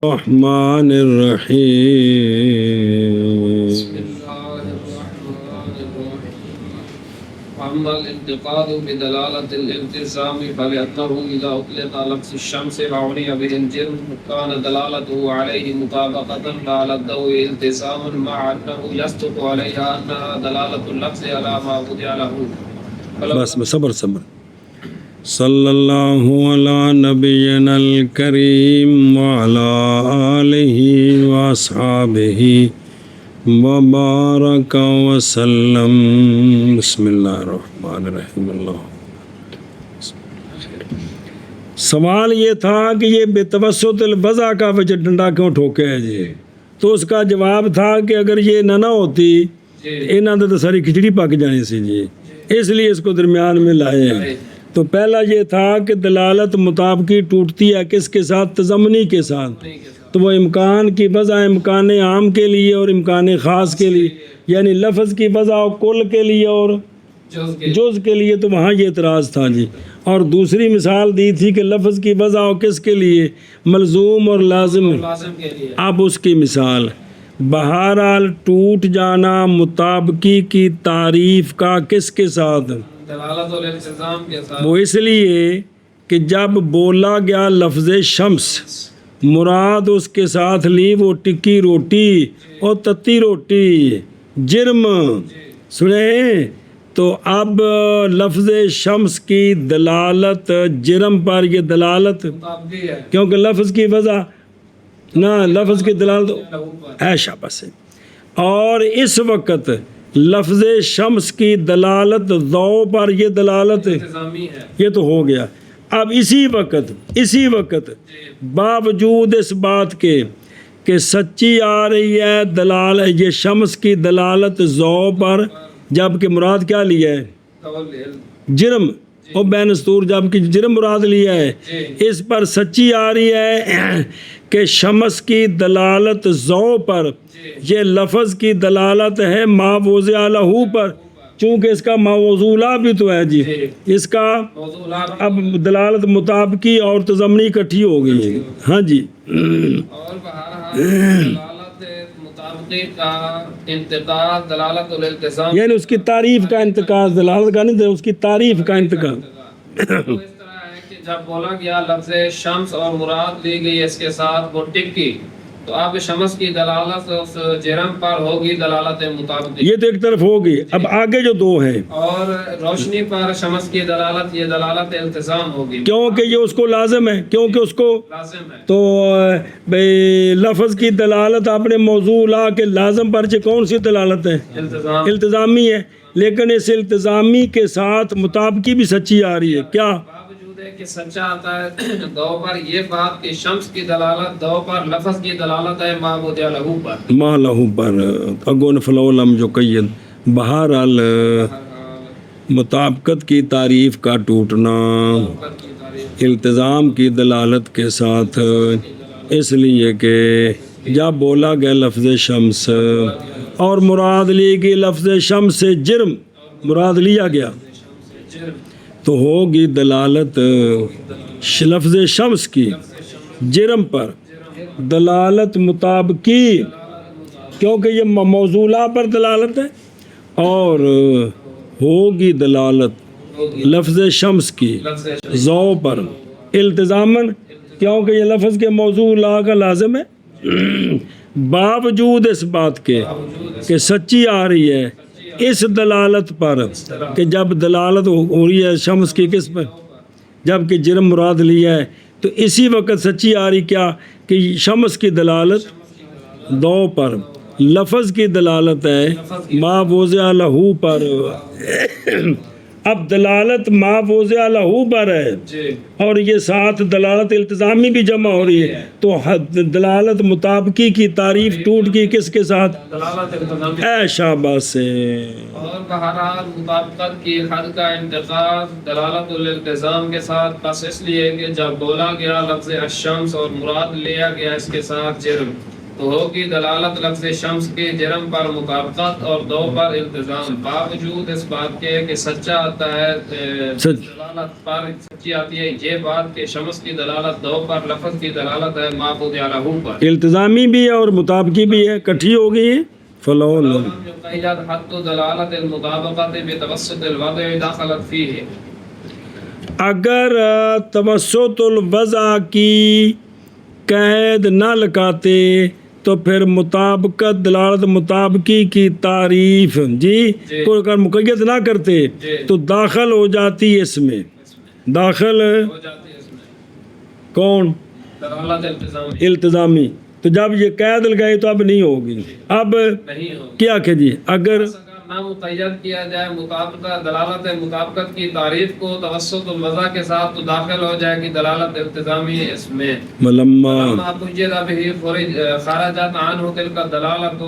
الرحمن الرحيم. بسم الله الرحمن الرحيم. أما الانتقاد بدلالة الالتزام فلأنه إذا أطلق لفظ الشمس وعني به الجرم كان دلالته عليه مطابقة لا على الضوء التزاما مع أنه يصدق عليها أنها دلالة اللفظ على ما وضع له. بس صبر صلی اللہ علی نبینا الکریم وعلی آلہ واصحابہ وبارک وسلم. بسم اللہ الرحمن الرحیم. سوال یہ تھا کہ یہ بتوسط الوضع کا وجہ ڈنڈا کیوں ٹھوکے ہے جی؟ تو اس کا جواب تھا کہ اگر یہ نہ ہوتی انہاں تو ساری کھچڑی پک جانی سی جی، اس لیے اس کو درمیان میں لائے ہیں. تو پہلا یہ تھا کہ دلالت مطابقی ٹوٹتی ہے کس کے ساتھ؟ تضمنی کے ساتھ. تو وہ امکان کی وضع امکان عام کے لیے اور امکان خاص کے لیے، یعنی لفظ کی وضع کل کے لیے اور جز کے لیے. تو وہاں یہ اعتراض تھا جی. اور دوسری مثال دی تھی کہ لفظ کی وضع کس کے لیے؟ ملزوم اور لازم. اب اس کی مثال بہرحال ٹوٹ جانا مطابقی کی تعریف کا کس کے ساتھ؟ دلالت الالتزام کے ساتھ. وہ اس لیے کہ جب بولا گیا لفظ شمس، مراد اس کے ساتھ لی وہ ٹکی روٹی اور تتی روٹی، جرم. سنیں تو اب لفظ شمس کی دلالت جرم پر یہ دلالت مطابقی ہے کیونکہ لفظ کی وضع نہ لفظ کی دلالت ہے شاباش ہے. اور اس وقت لفظ شمس کی دلالت ضو پر یہ دلالت التزامی ہے. یہ تو ہو گیا. اب اسی وقت باوجود اس بات کے کہ سچی آ رہی ہے دلالت یہ شمس کی دلالت ضو پر، جبکہ مراد کیا لیا ہے؟ جرم. اور بین استور جبکہ جرم مراد لیا ہے. اس پر سچی آ رہی ہے کہ شمس کی دلالت ضو پر یہ لفظ کی دلالت ہے ما وضع لہ پر، چونکہ اس کا موضوعہ بھی تو ہے جی. اس کا اب دلالت مطابقی اور تضمنی اکٹھی ہو گئی ہے. ہاں جی. اور بہرحال دلالت مطابقی کا انتقاد دلالت الالتزام، یعنی اس کی تعریف کا انتقاد، دلالت کا نہیں، اس کی تعریف کا انتقاد. تو اس طرح ہے کہ جب بولا گیا لفظ شمس اور مراد لی گئی اس کے ساتھ وہ ٹکی، تو اب شمس کی دلالت اس جرم پر ہوگی دلالت مطابقی. یہ تو ایک طرف ہوگی. اب آگے جو دو ہیں، اور روشنی پر شمس کی دلالت یہ دلالت التزام ہوگی کیونکہ یہ اس کو لازم ہے، کیونکہ اس کو لازم ہے. تو لفظ کی دلالت اپنے موضوع لا کے لازم پر کون سی دلالت ہے؟ التزام. التزامی ہے. لیکن اس التزامی کے ساتھ مطابقی بھی سچی آ رہی ہے. کیا باوجود ہے کہ سچا آتا ہے دو پر یہ بات کہ شمس کی دلالت دو پر لفظ کی دلالت ہے ما وضع لہ پر، ما لہو پر اگون فلولم جو قید. بہرحال مطابقت کی تعریف کا ٹوٹنا التزام کی دلالت کے ساتھ، اس لیے کہ جب بولا گیا لفظ شمس اور مراد لی گئی لفظ شمس سے جرم مراد لیا گیا، تو ہوگی دلالت لفظ شمس کی جرم پر دلالت مطابقی، کیونکہ یہ موضوعہ پر دلالت ہے. اور ہوگی دلالت لفظ شمس کی ضو پر التزاماً، کیونکہ یہ لفظ کے موضوع لا کا لازم ہے. باوجود اس بات کے کہ سچی آ رہی ہے اس دلالت پر کہ جب دلالت ہو رہی ہے شمس کی کس پر؟ جب کہ جرم مراد لیا ہے، تو اسی وقت سچی آ رہی کیا کہ شمس کی دلالت دو پر، لفظ کی دلالت ہے ما وضع لہ پر. اب دلالت ما وضع لہ پر ہے اور یہ ساتھ دلالت التزامی بھی جمع ہو رہی ہے، تو دلالت مطابقی کی تعریف ٹوٹ گئی کس کے ساتھ؟ دلالت التزامی. اے شاباش سے. اور بہرحال مطابقت کی حد کا انتقاد دلالت الالتزام کے ساتھ، بس اس لیے کہ جب بولا گیا لفظ الشمس اور مراد لیا گیا اس کے ساتھ جرم، تو ہوگی دلالت لفظ شمس کے جرم پر مطابقت اور دو پر التزام، باوجود اس بات کے کہ سچا آتا ہے دلالت پر سچی آتی ہے یہ بات کہ شمس کی دلالت دو پر، لفظ کی دلالت ہے معبود علیہ پر، التزامی بھی ہے اور مطابقی بھی ہے، کٹھی ہو گئی ہے. فلو يقيد حد دلالت المطابقت بتوسط الوضع دخلت فيه. اگر توسط الوضع کی قید نہ لگاتے تو پھر مطابقت دلالت مطابقی کی تعریف کو اگر مقید نہ کرتے تو داخل ہو جاتی اس میں، داخل ہو جاتی ہے اس میں کون؟ دلالت التزامی. التزامی. تو جب یہ قید لگائی تو اب نہیں ہوگی. اب نہیں ہوگی. کیا کہ جی اگر نہ مقید کیا جائے مطابقت دلالت مطابقت کی تعریف کو توسط الوضع کے ساتھ تو داخل ہو جائے گی دلالت التزامی اس میں. ملما قید به خرجت عنه تلك الدلالة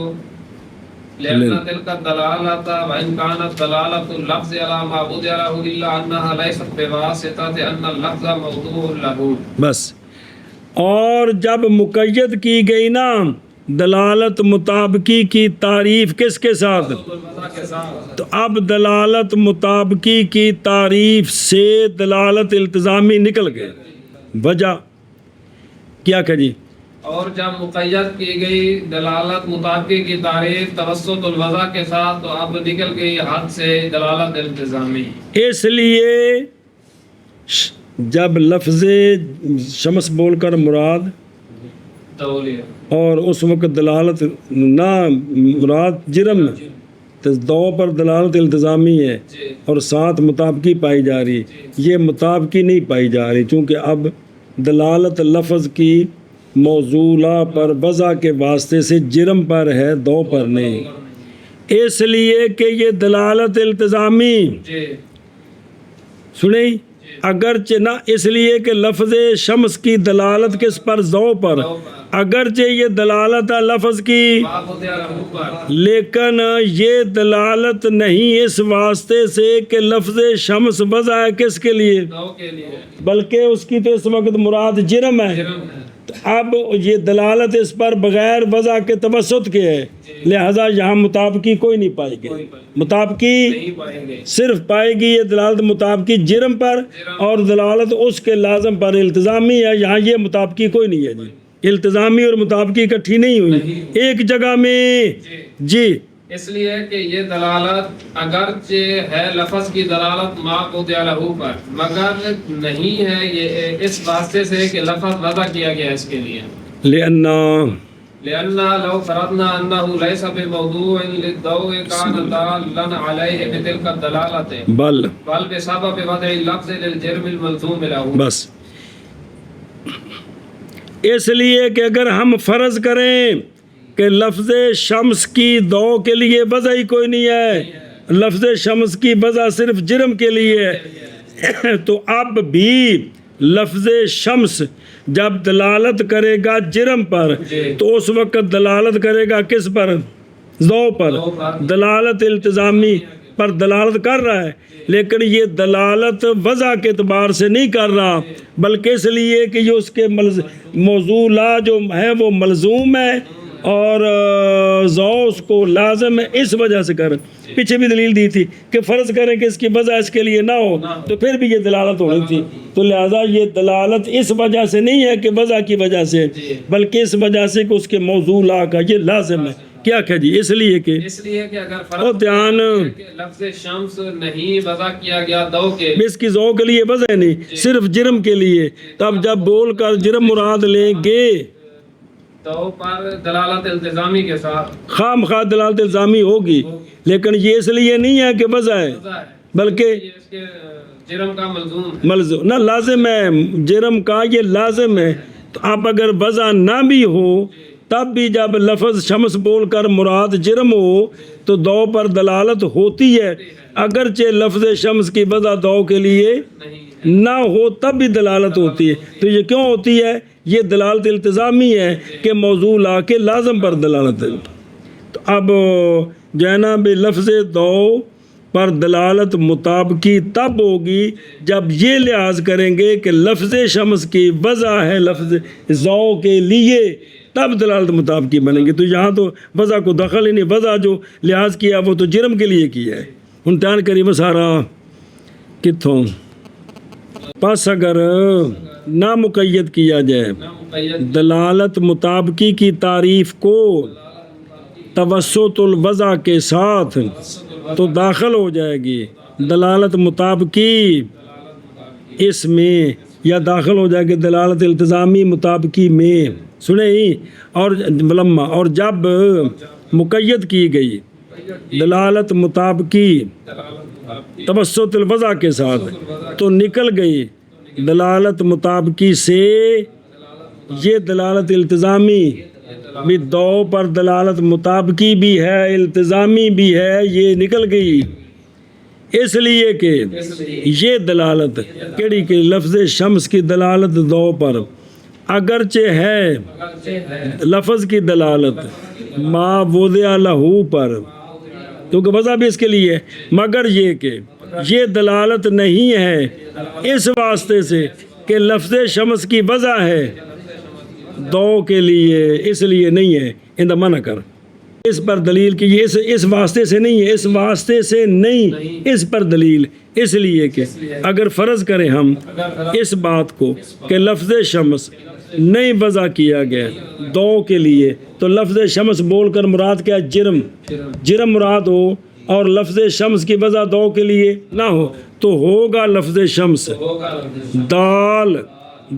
لأن تلك الدلالة وإن كانت دلالة اللفظ على معبود له إلا أنها ليست بواسطة أن اللفظ موضوع له. بس. اور جب مقید کی گئی نا دلالت مطابقی کی تعریف کس کے ساتھ؟ تو اب دلالت مطابقی کی تعریف سے دلالت التزامی نکل گئے. وجہ کیا کہ جی اور جب مقید کی گئی دلالت مطابقی کی تعریف توسط الوضع کے ساتھ تو اب نکل گئی حد سے دلالت التزامی. اس لیے جب لفظ شمس بول کر مراد اور اس وقت دلالت نہ مراد جرم تو دو پر دلالت التزامی ہے اور ساتھ مطابقی پائی جا رہی ہے. یہ مطابقی نہیں پائی جا رہی چونکہ اب دلالت لفظ کی موضوعہ پر وضع کے واسطے سے جرم پر ہے، دو پر نہیں. اس لیے کہ یہ دلالت التزامی سنیں اگرچہ نہ اس لیے کہ لفظ شمس کی دلالت کس پر؟ ضو پر. اگرچہ یہ دلالت ہے لفظ کی لیکن یہ دلالت نہیں اس واسطے سے کہ لفظ شمس وضع ہے کس کے لیے بلکہ اس کی تو اس وقت مراد جرم ہے. تو اب یہ دلالت اس پر بغیر وضع کے توسط کے ہے لہذا یہاں مطابقی کوئی نہیں پائے گی. مطابقی صرف پائے گی یہ دلالت مطابقی جرم پر اور دلالت اس کے لازم پر التزامی ہے. یہاں یہ مطابقی کوئی نہیں ہے جی، التزامی اور مطابقی اکٹھی نہیں ہوئی ایک جگہ میں جی. اس لیے کہ یہ دلالت اگرچہ ہے لفظ کی دلالت معبود له پر مگر نہیں ہے یہ اس واسطے سے کہ لفظ وضع کیا گیا اس کے لیے. لأن لو فرضنا أنه ليس بموضوع للضوء كان دالا عليه بتلك الدلالة بل بسبب وضع اللفظ للجرم الملزوم له. بس اس لیے کہ اگر ہم فرض کریں کہ لفظ شمس کی دو کے لیے وضع ہی کوئی نہیں ہے، لفظ شمس کی وضع صرف جرم کے لیے ہے تو اب بھی لفظ شمس جب دلالت کرے گا جرم پر تو اس وقت دلالت کرے گا کس پر؟ ضو پر. دلالت التزامی پر دلالت کر رہا ہے لیکن یہ دلالت وضع کے اعتبار سے نہیں کر رہا بلکہ اس لیے کہ یہ اس کے موضوع لا جو ہے وہ ملزوم ہے اور ضو اس کو لازم ہے اس وجہ سے کر. پیچھے بھی دلیل دی تھی کہ فرض کریں کہ اس کی وضع اس کے لیے نہ ہو تو پھر بھی یہ دلالت ہونی تھی. تو لہذا یہ دلالت اس وجہ سے نہیں ہے کہ وضع کی وجہ سے بلکہ اس وجہ سے کہ اس کے موضوع لا کا یہ لازم ہے. کیا کہ جی اس لیے کہ اگر فرض لفظ شمس نہیں وضع کیا گیا دو کے اس کی ضو کے لیے وضع نہیں صرف جرم کے لیے تب جب بول کر جرم مراد لیں گے تو پر دلالت التزامی کے ساتھ خام خواہ دلالت الزامی ہوگی لیکن یہ اس لیے نہیں ہے کہ وضع ہے بلکہ جرم کا ملزوم نہ لازم ہے، جرم کا یہ لازم ہے. تو اب اگر وضع نہ بھی ہو تب بھی جب لفظ شمس بول کر مراد جرم ہو تو دو پر دلالت ہوتی ہے اگرچہ لفظ شمس کی وضع دو کے لیے نہ ہو تب بھی دلالت ہوتی ہے. تو یہ کیوں ہوتی ہے؟ یہ دلالت التزامی ہے کہ موضوع لا کے لازم پر دلالت ہے. تو اب جو ہے نا بے لفظ دو پر دلالت مطابقی تب ہوگی جب یہ لحاظ کریں گے کہ لفظ شمس کی وضع ہے لفظ ضو کے لیے تب دلالت مطابقی بنیں گے. تو یہاں تو وضع کو دخل ہی نہیں، وضع جو لحاظ کیا وہ تو جرم کے لیے کیا ہے. امتحان کریم سارا کتوں پس اگر نہ مقید کیا جائے دلالت مطابقی کی تعریف کو توسط الوضع کے ساتھ تو داخل ہو جائے گی دلالت مطابقی اس میں، یا داخل ہو جائے گی دلالت التزامی مطابقی میں. سنیں ہی اور لما اور جب مقید کی گئی دلالت مطابقی توسط الوضع کے ساتھ تو نکل گئی دلالت مطابقی سے یہ دلالت التزامی بھی. دو پر دلالت مطابقی بھی ہے، التزامی بھی ہے، یہ نکل گئی. اس لیے کہ یہ دلالت کیڑی کہ لفظ شمس کی دلالت دو پر اگرچہ ہے لفظ کی دلالت ما وضع لہو پر، کیونکہ وضع بھی اس کے لیے ہے، مگر یہ کہ یہ دلالت نہیں ہے اس واسطے سے کہ لفظ شمس کی وضع ہے دو کے لیے، اس لیے نہیں ہے. اندہ منع کر اس پر دلیل کہ یہ اس واسطے سے نہیں ہے، اس واسطے سے نہیں، اس پر دلیل اس لیے کہ اگر فرض کریں ہم اس بات کو کہ لفظ شمس نہیں وضع کیا گیا دو کے لیے، تو لفظ شمس بول کر مراد کیا؟ جرم. جرم مراد ہو اور لفظ شمس کی وضع دو کے لیے نہ ہو تو ہوگا لفظ شمس دال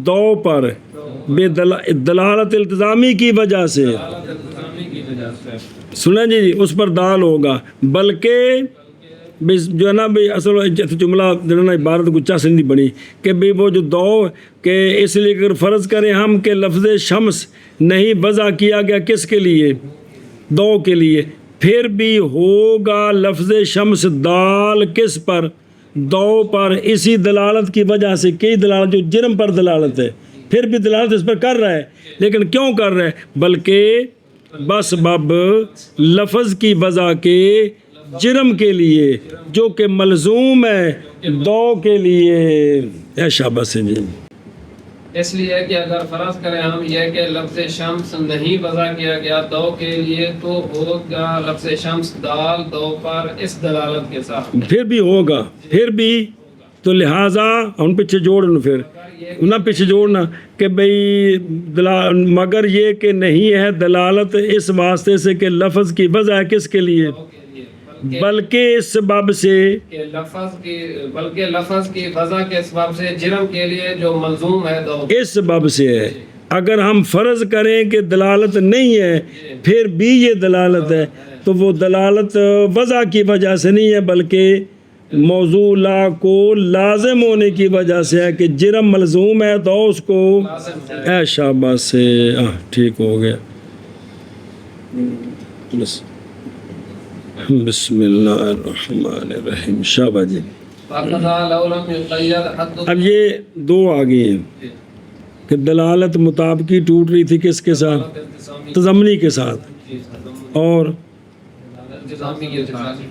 دو پر بے دلالت التزامی کی وجہ سے. سنیں جی اس پر دال ہوگا، بلکہ جو ہے نا بھائی اصل جملہ جو ہے نا عبارت کچھ سے نہیں بنی کہ بھائی وہ جو دو کہ اس لیے اگر فرض کریں ہم کہ لفظ شمس نہیں وضع کیا گیا کس کے لیے؟ دو کے لیے، پھر بھی ہوگا لفظ شمس دال کس پر؟ دو پر، اسی دلالت کی وجہ سے. کئی دلالت جو جرم پر دلالت ہے پھر بھی دلالت اس پر کر رہا ہے، لیکن کیوں کر رہا ہے؟ بلکہ بس بب لفظ کی وضع کے جرم کے لیے جو کہ ملزوم ہے دو کے لیے. اے شاباش جی. اس لیے کہ اگر فرض کریں ہم یہ کہ لفظ شمس نہیں وضع کیا گیا دو کے لیے تو ہوگا لفظ شمس دال دو پر اس دلالت کے ساتھ. پھر بھی ہوگا، پھر بھی تو لہٰذا ہم پیچھے جوڑنا، پھر نہ پیچھے جوڑنا کہ بھئی مگر یہ کہ نہیں ہے دلالت اس واسطے سے کہ لفظ کی وضع ہے کس کے لیے؟ بلکہ اس سبب سے کہ بلکہ لفظ کی وضع کے سبب سے جرم کے لیے جو ملزوم ہے دو اس سبب سے ہے. اگر ہم فرض کریں کہ دلالت نہیں ہے پھر بھی یہ دلالت ہے تو وہ دلالت وضع کی وجہ سے نہیں ہے بلکہ موضوع لا کو لازم ہونے کی وجہ سے ہے کہ جرم ملزوم ہے تو اس کو اے شاباش سے ٹھیک ہو گیا. بسم اللہ الرحمن الرحیم. شاباش جی. اب یہ دو آگے ہیں کہ دلالت مطابقی ٹوٹ رہی تھی کس کے ساتھ؟ تضمنی کے ساتھ، اور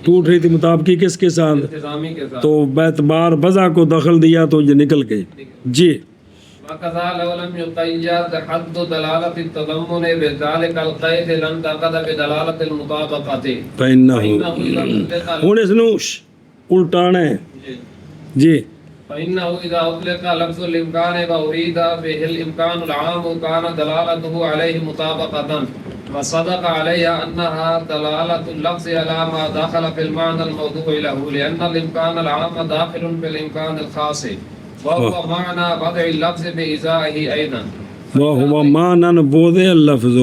ٹوٹ رہی تھی مطابقی کس کے ساتھ؟ تو بیعتبار وضع کو دخل دیا تو یہ نکل گئی. جی. وَكَذَا لَوْ لَمْ يُقَيَّدْ حَدُّ دَلَالَةِ التَّضَمُّنِ بِذَلِكَ الْقَيْدِ لَانْتَقَدَ بِدَلَالَةِ الْمُطَابَقَةِ فَإِنَّهُ ہوں اس نوش الٹانا ہے. جی. فَإِنَّهُ إِذَا أُطْلِقَ لَفْظُ الْإِمْكَانِ وَأُرِيدَ بِهِ الْإِمْكَانُ الْعَامُ كَانَ دَلَالَتُهُ عَلَيْهِ مُطَابَقَةً وصدق عليها أنها دلالة اللفظ على ما دخل في المعنى الموضوع له لأن الإمكان العام داخل في الإمكان الخاص وهو معنى وضع اللفظ بإزائه أيضا وهو معنى وضع اللفظ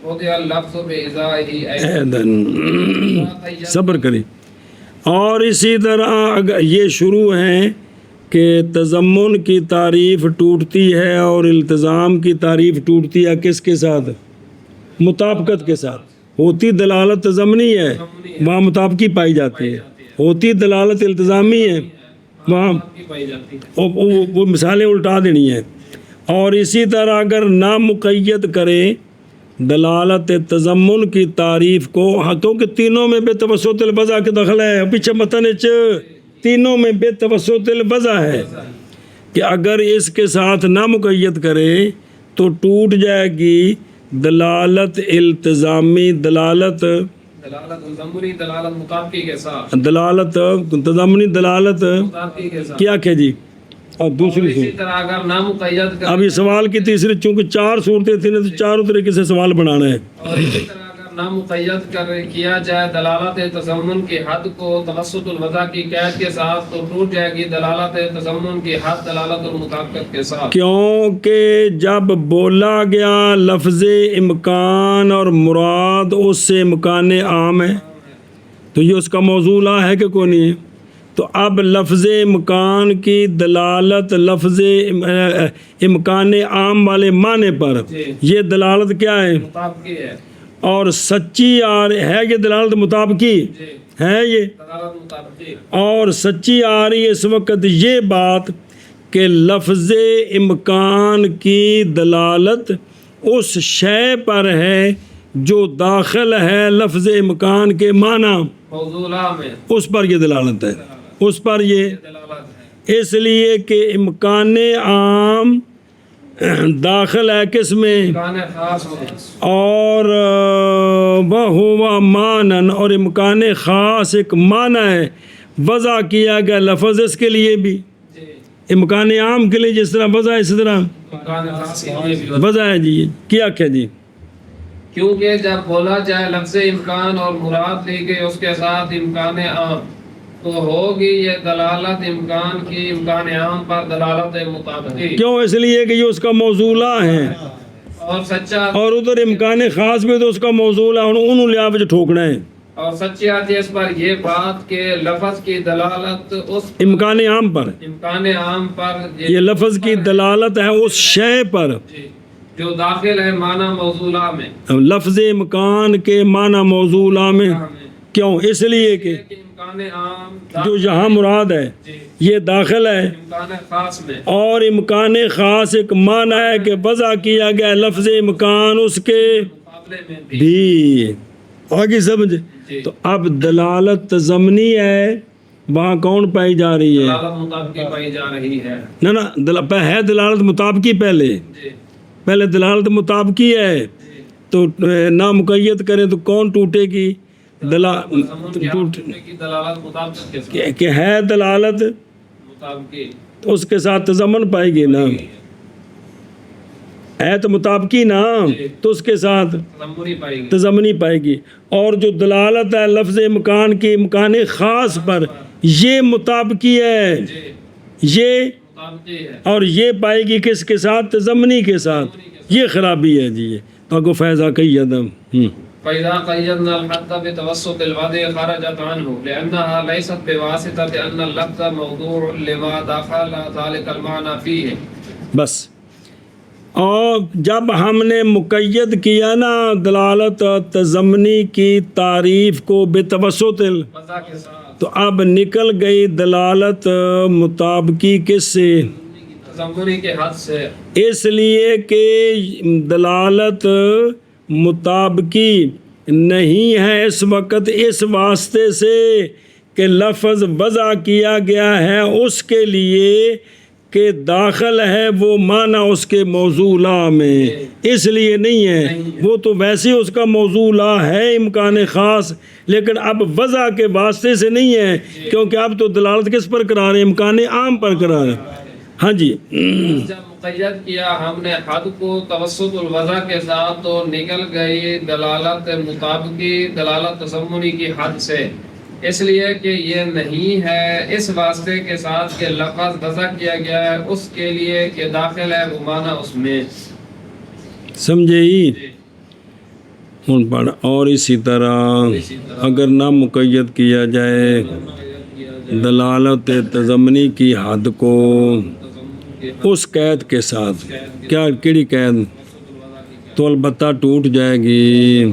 وضع اللفظ بإزائه أيضا. صبر کریں. اور اسی طرح اگر یہ شروع ہیں کہ تضمن کی تعریف ٹوٹتی ہے اور التزام کی تعریف ٹوٹتی ہے کس کے ساتھ؟ مطابقت کے ساتھ. ہوتی دلالت تضمنی ہے وہاں مطابقی پائی جاتی ہے، ہوتی دلالت التزامی ہے وہاں وہ مثالیں الٹا دینی ہیں. اور اسی طرح اگر نامقید کرے دلالت تضمن کی تعریف کو، کیونکہ تینوں میں بے توسط الوضع کے دخل ہے، پیچھے متن تینوں میں بے توسط الوضع ہے کہ اگر اس کے ساتھ نہ مقید کرے تو ٹوٹ جائے گی دلالت التزامی، دلالت دلالت تضمنی، دلالت مطابقی کے ساتھ، دلالت تضمنی، دلالت مطابقی کے ساتھ. کیا کہ جی. اور دوسری اسی صورت، طرح اگر نامقید کر، اب یہ سوال کی تیسری، چونکہ 4 صورتیں تھیں تو چاروں طریقے سے سوال بنانا ہے. اور اسی طرح اگر نامقید کر کیا جائے دلالت تضمن کی حد کو توسط الوضع کی قید کے ساتھ، تو ٹوٹ جائے گی دلالت تضمن کی حد دلالت المطابقت کے ساتھ. کیونکہ جب بولا گیا لفظ امکان اور مراد اس سے امکان عام ہے، تو یہ اس کا موضوع لا ہے کہ کوئی نہیں ہے. تو اب لفظ امکان کی دلالت لفظ امکان عام والے معنی پر، یہ دلالت کیا ہے؟ مطابقی ہے. اور سچی ہے یہ دلالت مطابقی جی، ہے یہ. دلالت مطابقی. اور سچی آ رہی ہے اس وقت یہ بات کہ لفظ امکان کی دلالت اس شے پر ہے جو داخل ہے لفظ امکان کے معنی، موضوع لا میں اس پر یہ دلالت ہے، اس پر یہ. دلالت ہے. اس لیے کہ امکان عام داخل ہے کس میں؟ امکان خاص میں. اور وہ مانن، اور امکان خاص ایک معنی ہے وضع کیا گیا لفظ اس کے لیے بھی، جی، امکان عام کے لیے جس طرح وضع ہے اسی طرح امکان خاص کے لیے بھی. وضع ہے. جی کیا کیا جی. کیونکہ جب بولا جائے لفظ امکان اور مراد لی گئی اس کے ساتھ امکان عام، تو ہوگی یہ دلالت امکان کی امکان عام پر دلالت مطابقی. کیوں؟ اس لیے کہ یہ اس کا موضوع لا ہے، اور سچا، اور ادھر امکان خاص میں تو اس کا موضوع لا، انہوں لحاظ ٹھوکنا ہے. اور سچی آتی ہے اس پر یہ بات کہ لفظ کی دلالت اس امکان عام پر، امکان عام پر یہ لفظ کی دلالت ہے اس شے پر جی، جو داخل ہے معنی موضوع لا میں. لفظ امکان کے معنی موضوع لا میں. کیوں؟ اس لیے کہ امکان عام جو یہاں مراد ہے جی، یہ داخل ہے، امکان خاص میں. اور امکان خاص ایک معنی ہے کہ وضع کیا گیا لفظ امکان اس کے مقابلے میں بھی. بھی. آگے سمجھ. جی، تو اب دلالت تضمنی ہے، وہاں کون پائی جا رہی ہے؟ دلالت مطابقی پائی جا رہی ہے. نہ ہے دلالت مطابقی. جی، پہلے دلالت مطابقی ہے، جی، تو نامقید کریں تو کون ٹوٹے گی؟ تضمن کی حد کی دلالت مطابقت کے ساتھ کہ ہے دلالت مطابقی. تو اس کے ساتھ تضمن پائے گی نا، ہے تو مطابقی نا، تو اس کے ساتھ تضمنی پائے گی. تضمنی پائے گی. اور جو دلالت ہے لفظ امکان کی امکان خاص پر، یہ مطابقی ہے، جی، یہ مطابقی ہے. اور یہ پائے گی کس کے ساتھ؟ تضمنی کے ساتھ. یہ خرابی ہے جی. یہ تو کو فیضا قیدم. فإذا قيدنا الحد بتوسط الوضع خرجت عنه لأنها ليست بواسطة أن اللفظ موضوع لما دخل ذلك المعنى فيه. بس. اور جب ہم نے مقید کیا نا دلالت تضمنی کی تعریف کو بتوسط وضع کے ساتھ تو اب نکل گئی دلالت مطابقی کس سے؟ تضمنی کے حد سے. اس لیے کہ دلالت مطابقی نہیں ہے اس وقت اس واسطے سے کہ لفظ وضع کیا گیا ہے اس کے لیے کہ داخل ہے وہ معنی اس کے موضوع لا میں، اس لیے نہیں ہے. وہ تو ویسے اس کا موضوع لا ہے امکان خاص، لیکن اب وضع کے واسطے سے نہیں ہے، کیونکہ اب تو دلالت کس پر قرار ہے؟ امکان عام پر قرار ہے. ہاں جی. جب مقید کیا ہم نے حد کو توسط الوضع کے ساتھ تو نکل گئی دلالت مطابقی دلالت تضمنی کی حد سے، اس لیے کہ یہ نہیں ہے اس واسطے کے ساتھ کہ لفظ وضع کیا گیا ہے اس کے لیے کہ داخل ہے وہ معنی اس میں. سمجھے ہی ہوں پڑھ. اور اسی طرح اگر نہ مقید کیا جائے دلالت تضمنی کی حد کو اس قید کے ساتھ، کیا کیڑی قید؟ تو البتہ ٹوٹ جائے گی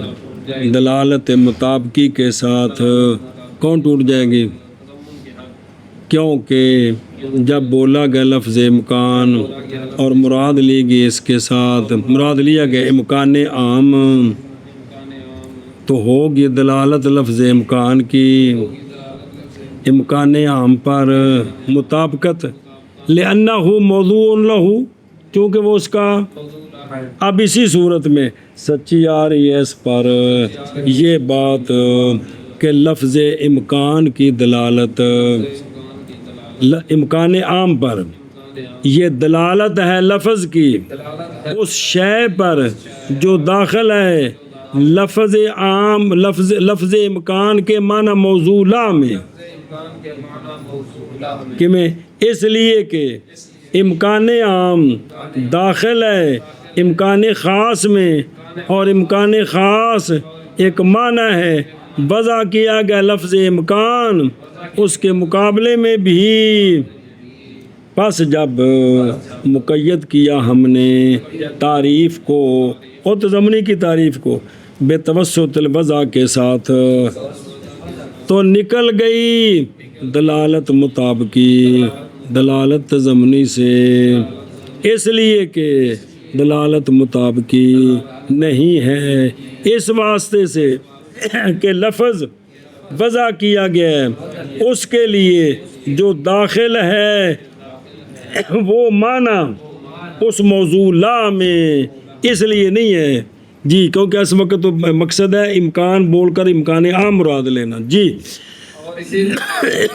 دلالت مطابقی کے ساتھ. کون ٹوٹ جائے گی؟ کیونکہ جب بولا گیا لفظ امکان اور مراد لی گئی اس کے ساتھ، مراد لیا گیا امکان عام، تو ہوگی دلالت لفظ امکان کی امکان عام پر مطابقت. لأنہ موضوع لہو، چونکہ وہ اس کا موضوع ہے اب اسی صورت میں سچی آ رہی ہے اس پر یہ بات کہ لفظ امکان کی دلالت امکان کی دلالت امکان عام پر امکان عام یہ دلالت ہے لفظ کی دلالت ہے اس شے پر جو داخل ہے لفظ عام لفظ امکان کے معنی موضوع لا میں امکان کے معنی موضوع لا میں کہ میں اس لیے کہ امکان عام داخل ہے امکان خاص میں اور امکان خاص ایک معنی ہے وضع کیا گیا لفظ امکان اس کے مقابلے میں بھی پس جب مقید کیا ہم نے تعریف کو اور تضمنی کی تعریف کو بے توسط الوضع کے ساتھ تو نکل گئی دلالت مطابقی دلالت تضمنی سے اس لیے کہ دلالت مطابقی نہیں ہے اس واسطے سے کہ لفظ وضع کیا گیا ہے اس کے لیے جو داخل ہے وہ معنی اس موضوع لا میں اس لیے نہیں ہے جی کیونکہ اس وقت تو مقصد ہے امکان بول کر امکان عام مراد لینا جی اور اسی تضمن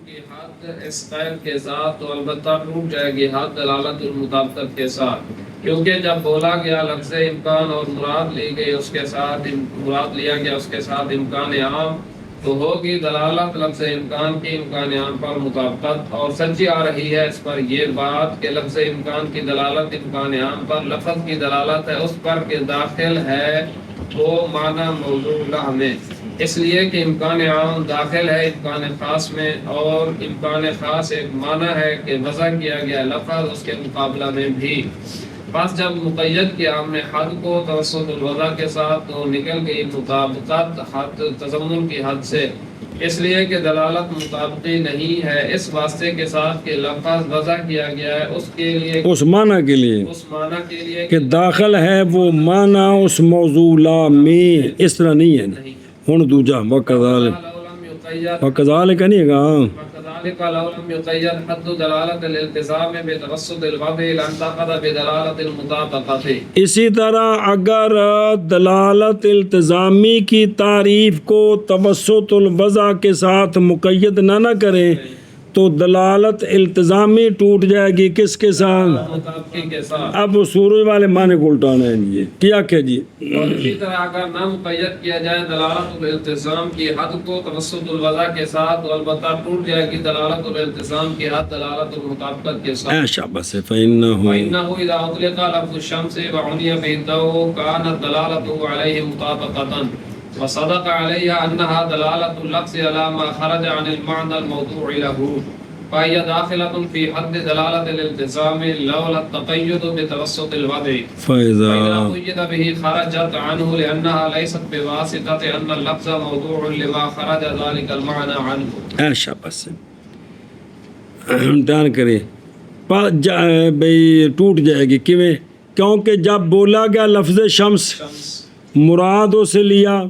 کی حد اس قید کے ساتھ تو البتہ ٹوٹ جائے گی حد دلالت المطابقت کے ساتھ کیونکہ جب بولا گیا لفظ امکان اور مراد لی گئی اس کے ساتھ مراد لیا گیا اس کے ساتھ امکان عام تو ہوگی دلالت لفظ امکان کی امکان عام پر مطابقت اور سچی آ رہی ہے اس پر یہ بات کہ لفظ امکان کی دلالت امکان عام پر لفظ کی دلالت ہے اس پر کہ داخل ہے وہ معنی موضوع لا میں اس لیے کہ امکان عام داخل ہے امکان خاص میں اور امکان خاص ایک معنی ہے کہ وضع کیا گیا لفظ اس کے مقابلہ میں بھی بس جب مقید کیا ہم نے حد کو توسط الوضع کے ساتھ تو نکل گئی مطابقت حد تضمن کی حد سے اس لیے کہ دلالت مطابقی نہیں ہے اس واسطے کے ساتھ کہ لفظ وضع کیا گیا ہے اس کے لیے اس معنی کے لیے اس معنی کے لیے کہ داخل ہے وہ معنی اس موضوع لا میں اس طرح نہیں ہے ہن دوجا وکذالک نہیں گا وكذلك لو لم يقيد حد دلالة الالتزام بتوسط الوضع لانتقد بدلالة المطابقة اسی طرح اگر دلالت التزامی کی تعریف کو توسط الوضع کے ساتھ مقید نہ کریں تو دلالت التزامی ٹوٹ جائے گی کس کے ساتھ مطابقی کے ساتھ اب سورج والے معنی کو الٹانا ہے جی کیا کہ جی اور اسی طرح اگر نہ مقید کیا جائے دلالت الالتزام کی حد کو توسط الوضع کے ساتھ تو البتہ ٹوٹ جائے گی دلالت الالتزام کی حد دلالت المطابقت کے ساتھ شاباش فإنه وإنه إذا أطلق لفظ الشمس وعني به الضوء كانت دلالته عليه مطابقة وصدق عليها أنها دلالة اللفظ على ما خرج عن المعنى الموضوع له فهي داخلة في حد دلالة الالتزام لولا التقيد بتوسط الوضع فإذا قيد به خرجت عنه لأنها ليست بواسطة أن اللفظ موضوع لما خرج ذلك المعنى عنه شاباش امتحان کرے بھئی ٹوٹ جائے گی کیونکہ جب بولا گیا لفظ شمس مراد سے لیا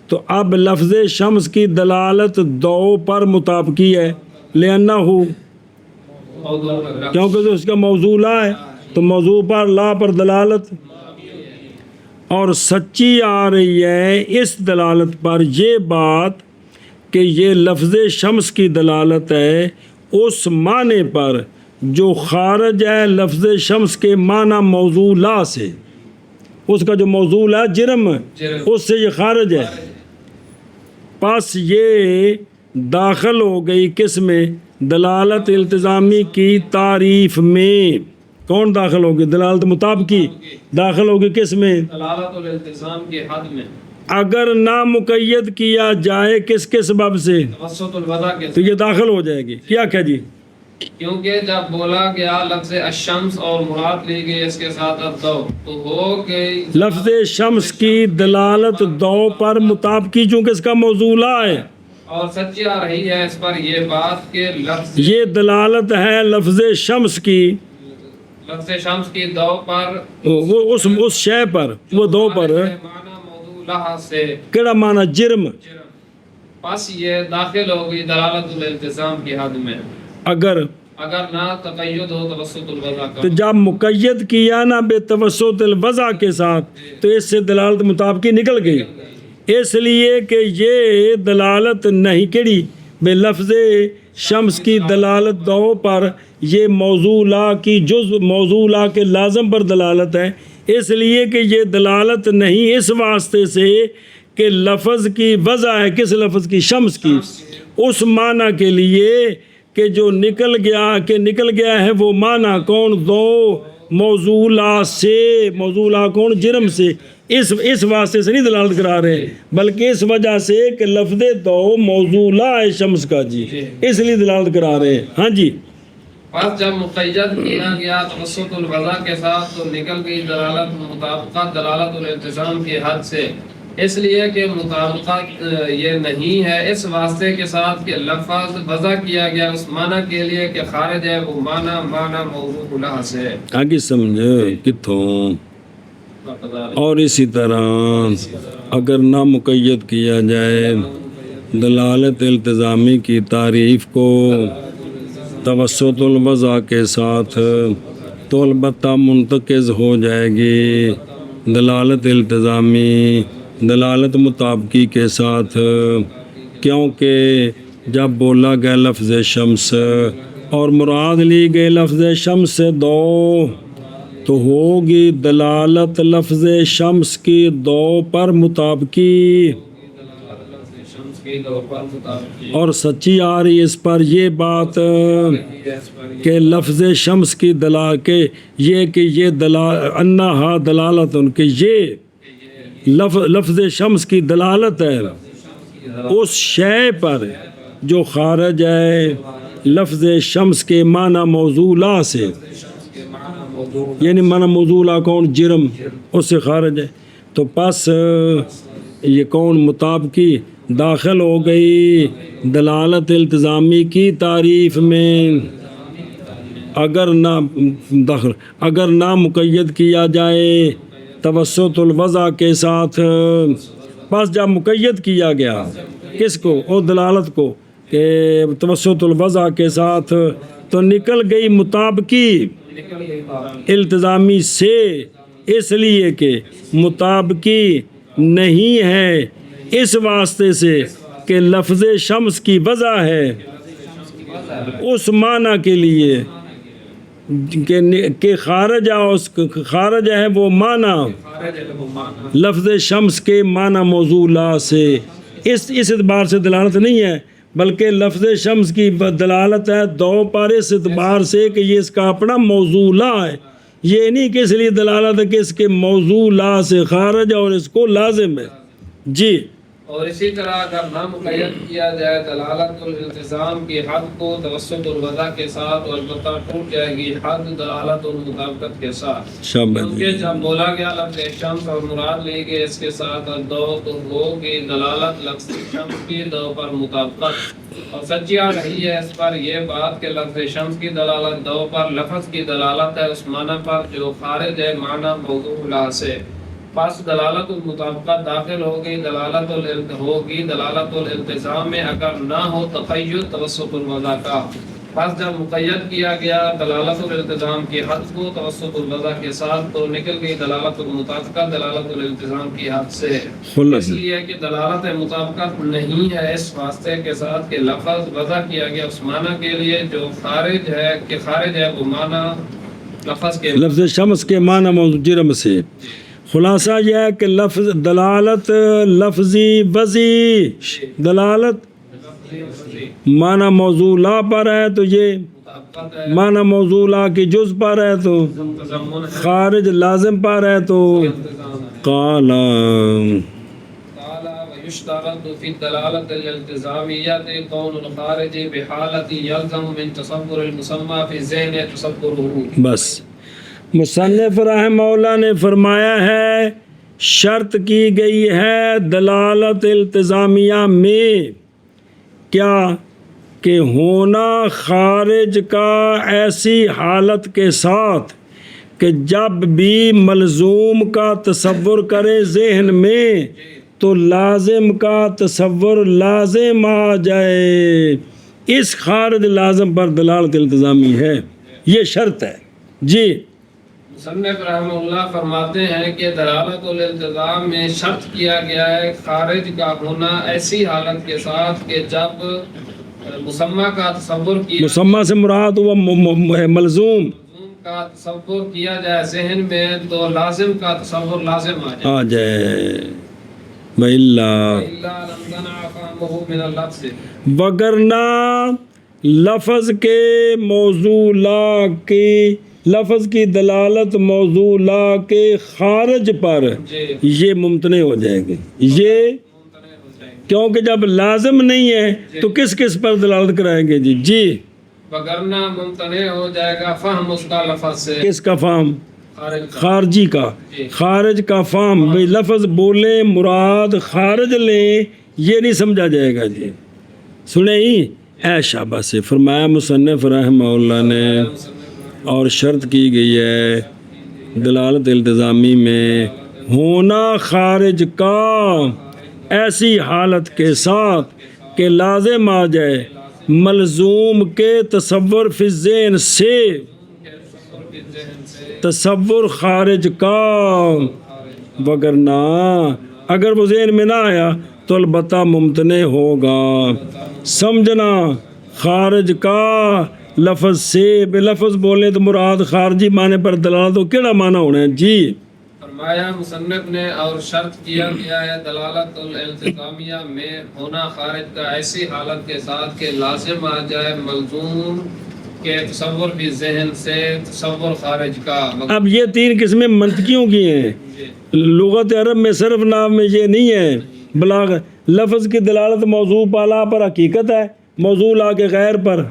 تو اب لفظ شمس کی دلالت دو پر مطابقی ہے لینا ہو کیونکہ اس کا موضوع لا ہے تو موضوع پر لا پر دلالت اور سچی آ رہی ہے اس دلالت پر یہ بات کہ یہ لفظ شمس کی دلالت ہے اس معنی پر جو خارج ہے لفظ شمس کے معنی موضوع لا سے اس کا جو موضوع ہے جرم اس سے یہ خارج ہے پس یہ داخل ہو گئی کس میں دلالت التزامی کی تعریف میں کون داخل ہوگی دلالت مطابقی داخل ہوگی کس میں دلالت الالتزام کی حد میں اگر نہ مقید کیا جائے کس کے سبب سے توسط الوضع کے تو یہ داخل ہو جائے گی کیا کہ جی کیونکہ جب بولا گیا لفظ الشمس اور مراد لی گئی اس کے ساتھ الضوء تو ہو گئی لفظ شمس کی دلالت دو پر مطابقی چونکہ اس کا موضوع لا ہے اور سچی آ رہی ہے اس پر یہ بات کہ لفظ یہ دلالت ہے لفظ شمس کی لفظ شمس کی دو پر وہ اس شے پر وہ دو پر معنی موضوع لہا سے کیڑا معنی جرم پس یہ داخل ہوگی دلالت الالتزام کی حد میں اگر نہ تقید ہو توسط الوضع کا، تو جب مقید کیا نا بے توسط الوضع کے ساتھ تو اس سے دلالت مطابقی نکل گئی، اس لیے کہ یہ دلالت نہیں کڑی بے لفظ شمس کی دلالت دو پر، یہ موضوع لا کی جز موضوع لا کے لازم پر دلالت ہے، اس لیے کہ یہ دلالت نہیں اس واسطے سے کہ لفظ کی وضع ہے، کس لفظ کی؟ شمس کی، اس معنی کے لیے کہ جو نکل گیا ہے وہ معنی کون؟ دو موضوع سے، موضوع کون؟ جرم سے، اس واسطے سے نہیں دلالت کرا رہے، بلکہ اس وجہ سے کہ لفظ دو موضوع ہے شمس کا، جی اس لیے دلالت کرا رہے ہیں۔ ہاں جی، پس جب مقید کیا گیا توسط الوضع کے ساتھ تو نکل گئی دلالت مطابقت دلالت الالتزام کی حد سے، اس لیے کہ مطابقت یہ نہیں ہے اس واسطے کے ساتھ کہ لفظ وضع کیا گیا اس معنی کے لیے کہ خارج ہے وہ معنی موضوع لہ سے۔ آگے سمجھے کتوں؟ اور اسی طرح اگر نہ مقید کیا جائے دلالت التزامی کی تعریف کو توسط الوضع کے ساتھ تو البتہ منتقض ہو جائے گی دلالت التزامی دلالت مطابقی کے ساتھ، کیونکہ جب بولا گیا لفظ شمس اور مراد لی گئی لفظ شمس سے دو تو ہوگی دلالت لفظ شمس کی دو پر مطابقی، اور سچی آ رہی اس پر یہ بات کہ لفظ شمس کی انہا دلالت کہ یہ لفظ شمس کی دلالت ہے اس شے پر جو خارج ہے لفظ شمس کے معنی موضوع لا سے، یعنی معنی موضوع لا کون؟ جرم، اس سے خارج ہے، تو پس یہ کون؟ مطابقی داخل ہو گئی دلالت التزامی کی تعریف میں، اگر نہ مقید کیا جائے توسط الوضع کے ساتھ، پس جب مقید کیا گیا کس کو؟ اور دلالت کو کہ توسط الوضع کے ساتھ تو نکل گئی مطابقی التزامی سے، اس لیے کہ مطابقی نہیں ہے اس واسطے سے کہ لفظ شمس کی وضع ہے اس معنی کے لیے کہ خارج ہے وہ معنی لفظ شمس کے معنی موضوع لا سے، اس اعتبار سے دلالت نہیں ہے، بلکہ لفظ شمس کی دلالت ہے دو پر اس اعتبار سے کہ یہ اس کا اپنا موضوع لا ہے، یہ نہیں کہ اس لیے دلالت ہے کہ اس کے موضوع لا سے خارج اور اس کو لازم ہے۔ جی، اور اسی طرح اگر نہ مقید کیا جائے دلالت الالتزام کی حد کو توسط الوضع کے ساتھ تو البتہ ٹوٹ جائے گی حد دلالت المطابقت کے ساتھ، کیونکہ جب بولا گیا لفظ شمس اور مراد لی گئی اس کے ساتھ دو تو ہوگی دلالت لفظ شمس کی دو پر مطابقت، اور سچی آ رہی ہے اس پر یہ بات کہ لفظ شمس کی دلالت دو پر لفظ کی دلالت ہے اس معنی پر جو خارج ہے معنی موضوع لا سے، پس دلالت المطابقت داخل ہوگی دلالت الالتزام میں اگر نہ ہو تقید توسط الوضع کا، پس جب مقید کیا گیا دلالت الالتزام کی حد کو توسط الوضع کے ساتھ تو نکل گئی دلالت المطابقت دلالت الالتزام کی حد سے، اس لیے کہ دلالت مطابقت نہیں ہے اس واسطے کے ساتھ کہ لفظ وضع کیا گیا اس معنی کے لیے جو خارج ہے وہ معنی لفظ شمس کے معنی موضوع جرم سے۔ خلاصہ یہ ہے کہ دلالت لفظی وضعی دلالت معنی موضوع لا پر ہے تو یہ معنی موضوع لا کی جز پر ہے تو خارج لازم پر ہے تو قال ويشترط في الدلالة الالتزامية كون الخارج بحالة يلزم من تصور المسمى في الذهن تصوره۔ بس مصنف رحمہ اللہ نے فرمایا ہے شرط کی گئی ہے دلالت التزامیہ میں کیا کہ ہونا خارج کا ایسی حالت کے ساتھ کہ جب بھی ملزوم کا تصور کرے ذہن میں تو لازم کا تصور لازم آ جائے، اس خارج لازم پر دلالت التزامی ہے، یہ شرط ہے جی۔ مصنف رحمہ اللہ فرماتے ہیں کہ دلالت الالتزام میں شرط کیا گیا ہے خارج کا ہونا ایسی حالت کے ساتھ کہ جب مسمى کا تصور کیا مسمى سے مراد ہوا ملزوم کا تصور کیا جائے ذہن میں تو لازم کا تصور لازم آ جائے بِاللہ وگرنہ لفظ کے موضوع لا کی لفظ کی دلالت موضوع لا کے خارج پر یہ ممتنع ہو جائے گی، یہ کیونکہ جب لازم نہیں ہے تو کس کس پر دلالت کرائیں گے جی؟ جی وگرنہ ممتنع ہو جائے گا فہم اس کا لفظ سے، کس کا فہم؟ خارجی کا، خارج کا فہم، بھئی لفظ بولیں مراد خارج لیں، یہ نہیں سمجھا جائے گا جی۔ سنیں ہی اے شابہ سے فرمایا مصنف رحمہ اللہ نے، اور شرط کی گئی ہے دلالت التزامی میں ہونا خارج کا ایسی حالت کے ساتھ کہ لازم آ جائے ملزوم کے تصور فی الذہن سے تصور خارج کا، وگرنہ اگر وہ ذہن میں نہ آیا تو البتہ ممتنع ہوگا۔ سمجھنا خارج کا لفظ سے، بے لفظ بولے تو مراد خارجی معنی پر دلالت ہو، کیڑا معنی ہونا ہے جی؟ فرمایا مصنف نے اور شرط کیا گیا ہے دلالت الالتزامیہ میں ہونا خارج کا ایسی حالت کے ساتھ کہ لازم آ جائے ملزوم کے تصور بھی ذہن سے تصور خارج کا۔ اب یہ تین قسمیں منطقیوں کی ہیں، لغت عرب میں صرف نام میں یہ نہیں ہے، بلاغ لفظ کی دلالت موضوع پالا پر حقیقت ہے، موضوع لا کے غیر پر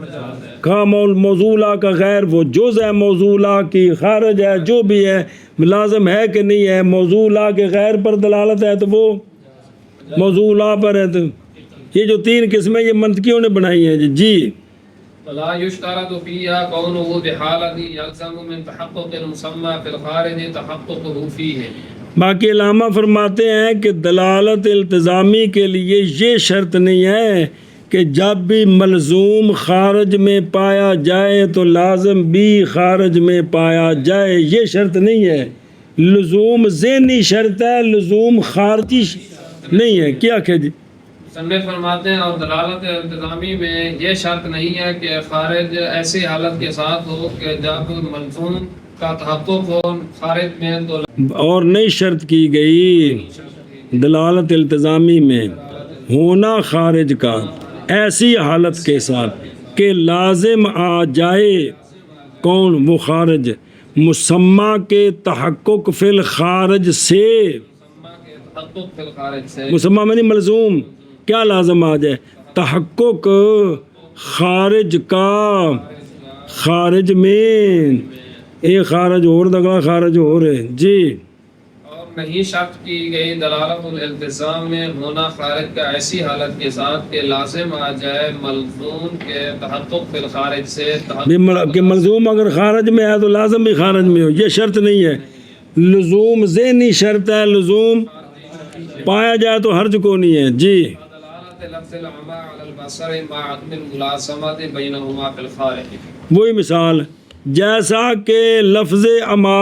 کا موضوع لا کا غیر وہ جز ہے، موضوع لا کی خارج ہے، جو بھی ہے لازم ہے کہ نہیں ہے، موضوع لا کے غیر پر دلالت ہے تو وہ موضوع لا پر ہے۔ تو یہ جو تین قسمیں یہ منطقیوں نے بنائی ہیں جی۔ ولا يشترط فيها كونه بحالة يلزم من تحقق المسمى في الخارج تحققه فيه۔ باقی علامہ فرماتے ہیں کہ دلالت التزامی کے لیے یہ شرط نہیں ہے کہ جب بھی ملزوم خارج میں پایا جائے تو لازم بھی خارج میں پایا جائے، یہ شرط نہیں ہے۔ لزوم ذہنی شرط ہے، لزوم خارجی نہیں ہے۔ کیا کہ جی مصنف فرماتے ہیں اور دلالت التزامی میں یہ شرط نہیں ہے کہ خارج ایسی حالت کے ساتھ ہو کہ جب ملزوم کا تحقق ہو خارج میں تو، اور نئی شرط کی گئی دلالت التزامی میں ہونا خارج کا ایسی حالت کے ساتھ کہ لازم آ جائے کون؟ وہ خارج مسمى کے تحقق فی الخارج سے، تحقق فی الخارج سے، مسمى میں نہیں ملزوم، کیا لازم آ جائے؟ تحقق خارج کا، خارج میں ایک خارج اور دگلا خارج ہو رہے جی۔ اور نہیں شرط کی گئی دلالت الالتزام میں ہونا خارج کا ایسی حالت کے ساتھ کہ لازم آ جائے ملزوم کے تحقق فی الخارج سے، کہ ملزوم اگر خارج میں ہے تو لازم بھی خارج میں ہو، یہ شرط نہیں ہے۔ لزوم ذہنی شرط ہے، لزوم پایا جائے تو حرج کو نہیں ہے جی۔ لفظ العمى على البصر مع عدم الملازمة بينهما في الخارج، وہی مثال جیسا کہ لفظ عما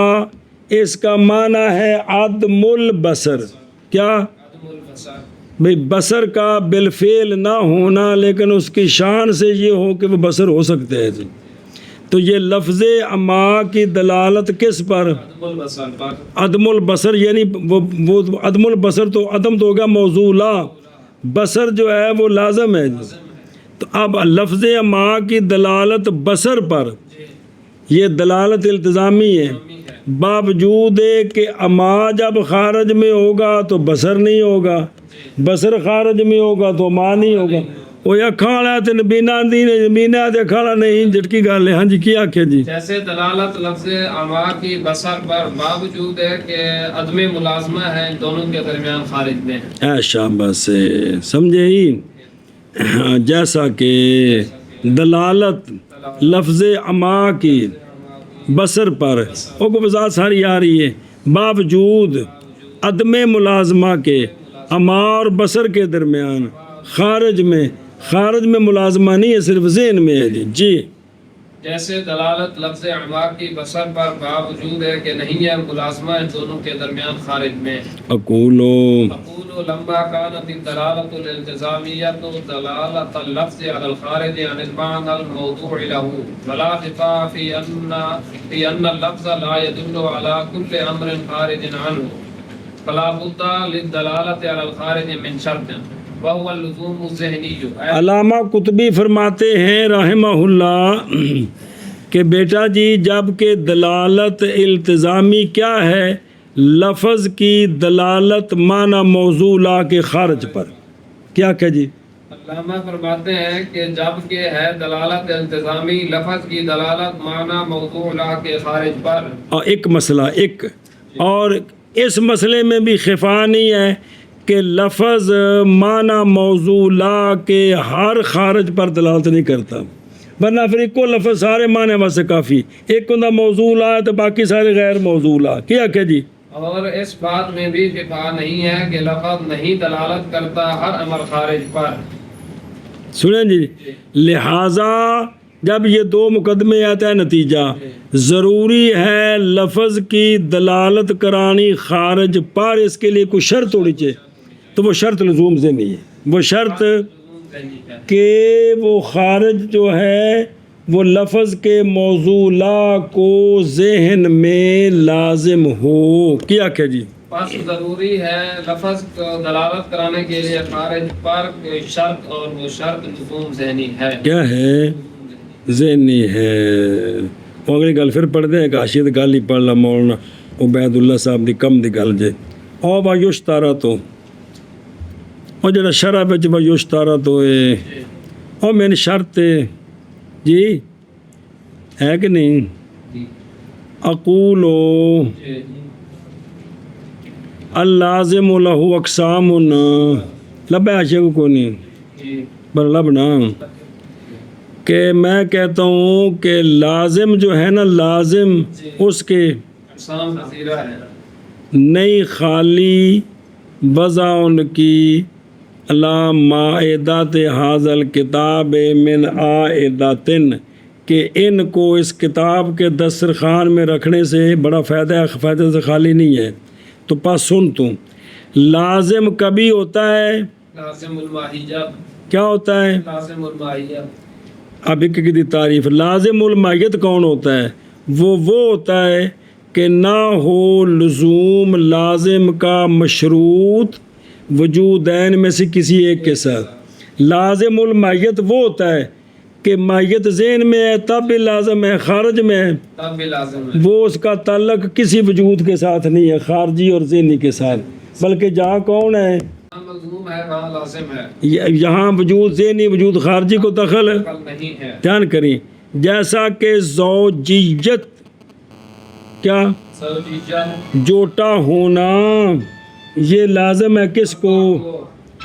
اس کا معنی ہے عدم البصر، کیا عدم البصر بھئی بصر کا بالفعل نہ ہونا لیکن اس کی شان سے یہ ہو کہ وہ بصر ہو سکتے ہیں، تو یہ لفظ عما کی دلالت کس پر؟ عدم البصر پر، عدم البصر یعنی وہ عدم البصر تو عدم تو ہوگا موضوع لا، بصر جو ہے وہ لازم ہے، تو اب لفظ عما کی دلالت بصر پر یہ دلالت التزامی ہے، باوجود کہ عما جب خارج میں ہوگا تو بصر نہیں ہوگا، بصر خارج میں ہوگا تو عما نہیں ہوگا۔ وہ اکھاں والا تے نبینا دی نبینا تے اکھاں والا نہیں، جھٹکی گل ہے ہاں جی۔ کیا آکھیا جی؟ جیسے دلالت لفظ عما کی بصر پر باوجود ہے کہ عدم ملازمہ ہے ان دونوں کے درمیان خارج میں ہے۔ اے شاباش سے سمجھے ہی، جیسا کہ دلالت لفظ عما کی بصر پر وہ کو وضاحت ساری آ رہی ہے، باوجود عدم ملازمہ کے عما اور بصر کے درمیان خارج میں خارج میں ملازمہ نہیں ہے، صرف ذہن میں ہے جی جیسے دلالت لفظ عما کی بصر پر باوجود ہے کہ نہیں ہے، ملازمہ ان دونوں کے درمیان خارج میں. اقولو اقول لما كانت الدلالة الالتزامية دلالة اللفظ على الخارج عن المعنى الموضوع له، فلا خفاء في أن اللفظ لا يدل على كل أمر خارج عنه، فلا بد للدلالة على الخارج من شرط وهو اللزوم الذهني. علامہ قطبی فرماتے ہیں رحمہ اللہ کہ بیٹا جی جب کہ دلالت التزامی کیا ہے، لفظ کی دلالت معنی موضوع لا کے خارج پر. کیا کہ جی علامہ فرماتے ہیں کہ جب کہ ہے دلالت التزامی لفظ کی دلالت معنی موضوع لا کے خارج پر. اور ایک مسئلہ اور اس مسئلے میں بھی خفا نہیں ہے کہ لفظ معنی موضوع لا کے ہر خارج پر دلالت نہیں کرتا، ورنہ پھر ایک کو لفظ سارے معنی واسطے کافی، ایک کو موضوع لا ہے تو باقی سارے غیر موضوع لا. کیا کہ جی اور اس بات میں بھی خفا نہیں ہے کہ لفظ نہیں دلالت کرتا ہر امر خارج پر. سنیں جی، لہٰذا جب یہ دو مقدمے آتا ہے نتیجہ ضروری ہے لفظ کی دلالت کرانی خارج پر، اس کے لیے کوئی شرط ہونی چاہیے، تو وہ شرط لزوم سے نہیں ہے. وہ شرط کہ وہ خارج جو ہے وہ لفظ کے موضوع لا کو ذہن میں لازم ہو. کیا کہ جی بس ضروری ہے لفظ کو دلالت کرانے کے لیے خارج پر کوئی شرط، اور وہ شرط لزوم ذہنی ہے. کیا ہے؟ ذہنی ہے. وہ اگلی گل پھر پڑھ دیں ایک حاشیت گل ہی پڑھ لا مولانا عبید اللہ صاحب دی کم دی گل جے او با یشتارا تو اور جڑا شرح وچ با یشتارا تو ہے او میں شرط جی ہے کہ نہیں. اقولو اللازم له اقسام لبے حاشیہ کو نہیں بل لبنا کہ میں کہتا ہوں کہ لازم جو ہے نا، لازم اس کے اقسام کثیرہ ہے، نئی خالی وضع ان کی اللہ مائدات حاضل کتاب من آئداتن کہ ان کو اس کتاب کے دسترخوان میں رکھنے سے بڑا فائدہ ہے، فائدے سے خالی نہیں ہے. تو پاس سن تو لازم کبھی ہوتا ہے، لازم الماہیہ. کیا ہوتا ہے؟ لازم الماہیہ. اب ایک کی تعریف. لازم الماہیت کون ہوتا ہے؟ وہ ہوتا ہے کہ نہ ہو لزوم لازم کا مشروط وجودین میں سے کسی ایک کے ساتھ. لازم الماہیت وہ ہوتا ہے کہ ماہیت ذہن میں ہے تب بھی لازم ہے، خارج میں ہے تب بھی لازم ہے. وہ اس کا تعلق کسی وجود کے ساتھ نہیں ہے، خارجی اور ذہنی کے ساتھ، بلکہ جہاں کون ہے مضموم ہے وہاں لازم ہے، یہاں وجود ذہنی وجود خارجی کو دخل ہے. کل نہیں ہے. دھیان کریں جیسا کہ زوجیت کیا زوجیت جوٹا ہونا یہ لازم ہے کس کو؟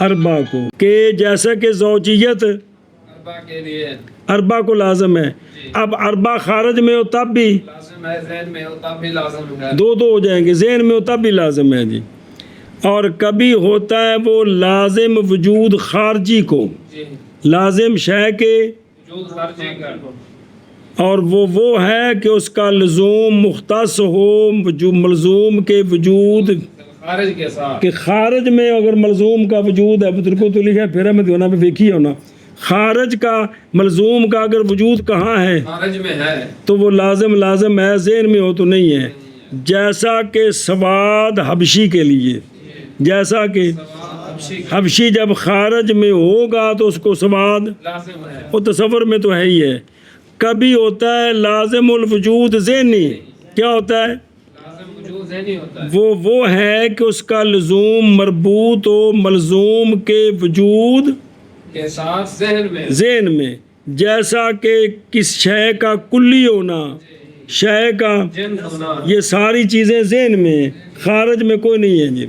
اربع کو. کہ جیسا کہ زوجیت اربع کے لیے اربع کو لازم ہے. اب اربع خارج میں ہو تب بھی لازم ہے، ذہن میں ہو تب بھی لازم ہے. دو ہو جائیں گے، ذہن میں ہو تب بھی لازم ہے جی. اور کبھی ہوتا ہے وہ لازم وجود خارجی کو، جی لازم شے کے، وجود خارجی کا، اور وہ ہے کہ اس کا لزوم مختص ہو ملزوم کے وجود خارج کے ساتھ. کہ خارج میں اگر ملزوم کا وجود ہے بطر کو تو لکھا پھر میں دیونا پہ دیکھی ہونا خارج کا ملزوم کا اگر وجود کہاں ہے خارج میں ہے تو وہ لازم ہے، ذہن میں ہو تو نہیں ہے. جیسا کہ سواد حبشی کے لیے، جیسا کہ حبشی جب خارج میں ہوگا تو اس کو سواد لازم ہے. وہ تصور میں تو ہے ہی ہے. کبھی ہوتا ہے لازم الوجود ذہنی. کیا ہوتا ہے؟ لازم وجود ذہنی ہوتا ہے. وہ ہے کہ اس کا لزوم مربوط ہو ملزوم کے وجود کے ساتھ ذہن میں، جیسا کہ کس شے کا کلی ہونا، شے کا جنس ہونا، یہ ساری چیزیں ذہن میں، خارج میں کوئی نہیں ہے جی.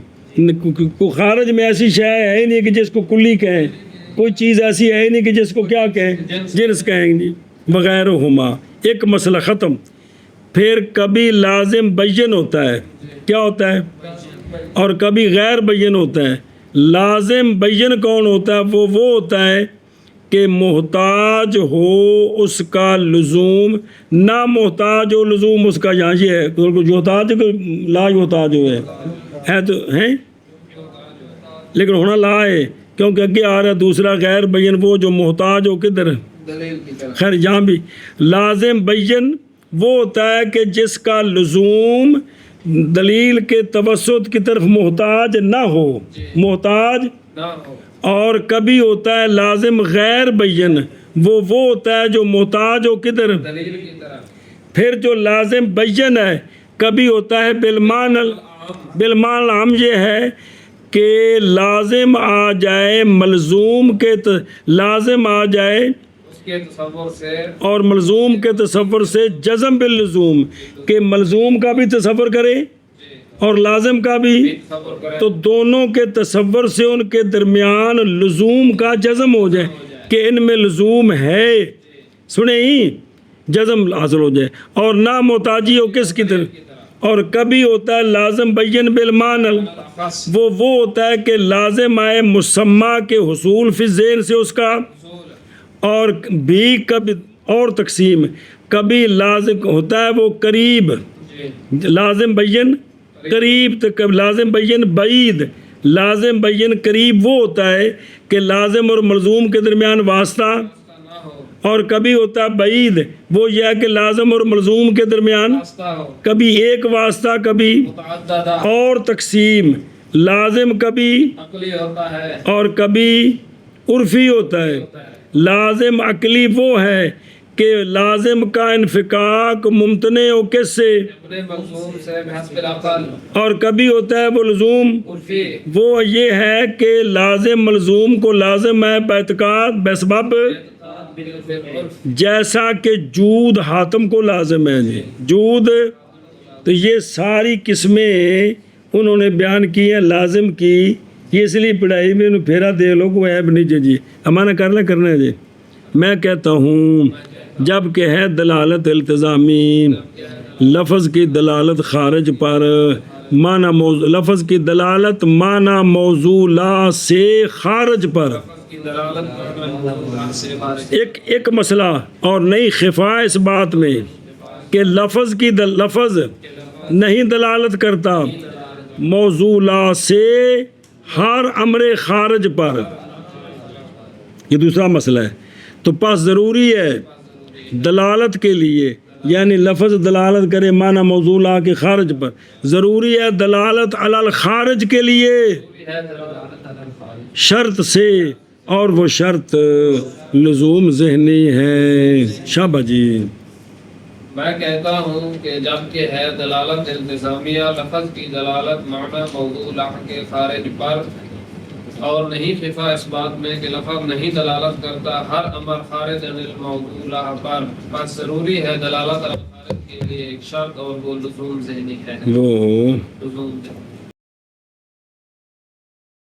خارج میں ایسی شے ہے ہی نہیں کہ جس کو کلی کہیں، کوئی چیز ایسی ہے ہی نہیں کہ جس کو کیا کہیں، جنس کہیں گی وغیرہ ہما. ایک مسئلہ ختم. پھر کبھی لازم بین ہوتا ہے. کیا ہوتا ہے؟ اور کبھی غیر بین ہوتا ہے. لازم بین کون ہوتا ہے؟ وہ ہوتا ہے کہ محتاج ہو اس کا لزوم، نہ محتاج ہو لزوم اس کا، یہاں یہ ہے جو محتاج ہے لا محتاج ہو ہے تو ہیں، لیکن ہونا لا ہے کیونکہ اگے آ رہا ہے دوسرا غیر بین، وہ جو محتاج ہو کدھر، دلیل کی طرف. خیر یہاں بھی لازم بین وہ ہوتا ہے کہ جس کا لزوم دلیل کے توسط کی طرف محتاج نہ ہو، محتاج. نہ ہو. اور کبھی ہوتا ہے لازم غیر بین، وہ ہوتا ہے جو محتاج ہو کدھر، دلیل کی طرف. پھر جو لازم بین ہے کبھی ہوتا ہے بالمان العام، یہ ہے کہ لازم آ جائے ملزوم کے لازم آ جائے اس کے تصور سے اور ملزوم کے تصور سے جزم باللزوم، کہ ملزوم کا بھی تصور کرے اور لازم کا بھی، تصور کرے. تو دونوں کے تصور سے ان کے درمیان لزوم کا جزم ہو جائے کہ ان میں لزوم ہے، سنیں ہی جزم حاصل ہو جائے، اور نہ محتاجی ہو کس کی طرف. اور کبھی ہوتا ہے لازم بین بالمان، وہ ہوتا ہے کہ لازم آئے مسمى کے حصول فی ذہن سے اس کا، اور بھی کبھی اور تقسیم، کبھی لازم ہوتا ہے وہ قریب، لازم بین قریب، تو لازم بین بعید، لازم بین قریب وہ ہوتا ہے کہ لازم اور ملزوم کے درمیان واسطہ، اور کبھی ہوتا ہے بعید، وہ یہ ہے کہ لازم اور ملزوم کے درمیان کبھی ایک واسطہ، کبھی اور تقسیم، لازم کبھی عقلی ہوتا ہے اور کبھی عرفی ہوتا ہے. لازم عقلی وہ ہے کہ لازم کا انفکاک ممتنع ہو کس سے، اپنے ملزوم سے بحسب العقل. اور کبھی ہوتا ہے وہ لزوم، عرفی وہ یہ ہے کہ لازم ملزوم کو لازم ہے باعتقاد بسبب، جیسا کہ جود حاتم کو لازم ہے جی جود. تو یہ ساری قسمیں انہوں نے بیان کی ہیں لازم کی، یہ اس لیے پڑھائی میں انہوں پھیرا دے لو کو عیب نہیں جی، ہمارا کرنا ہے جی. میں کہتا ہوں جب کہ ہے دلالت التزامی، لفظ کی دلالت خارج پر، معنی موضوع، لفظ کی دلالت معنی موضوع سے خارج پر، ایک مسئلہ اور نہیں خفا اس بات میں کہ لفظ کی لفظ نہیں دلالت کرتا موضوع سے ہر امر خارج پر، یہ دوسرا مسئلہ ہے. تو پس ضروری ہے دلالت کے لیے، یعنی لفظ دلالت کرے معنی موضوع کے خارج پر، ضروری ہے دلالت علی الخارج کے لیے شرط سے، اور وہ شرط لزوم ذہنی ہے. شابہ جی. میں کہتا ہوں کہ جب کہ ہے دلالت التزامیہ، لفظ کی دلالت معنی موضوع کے خارج پر، اور نہیں خفا اس بات میں کہ لفظ نہیں دلالت کرتا ہر امر خارج عن الموضوع پر، بس ضروری ہے دلالت الخارج کے لیے ایک شرط، اور وہ لزوم ذہنی ہے. وہ لزوم ذہنی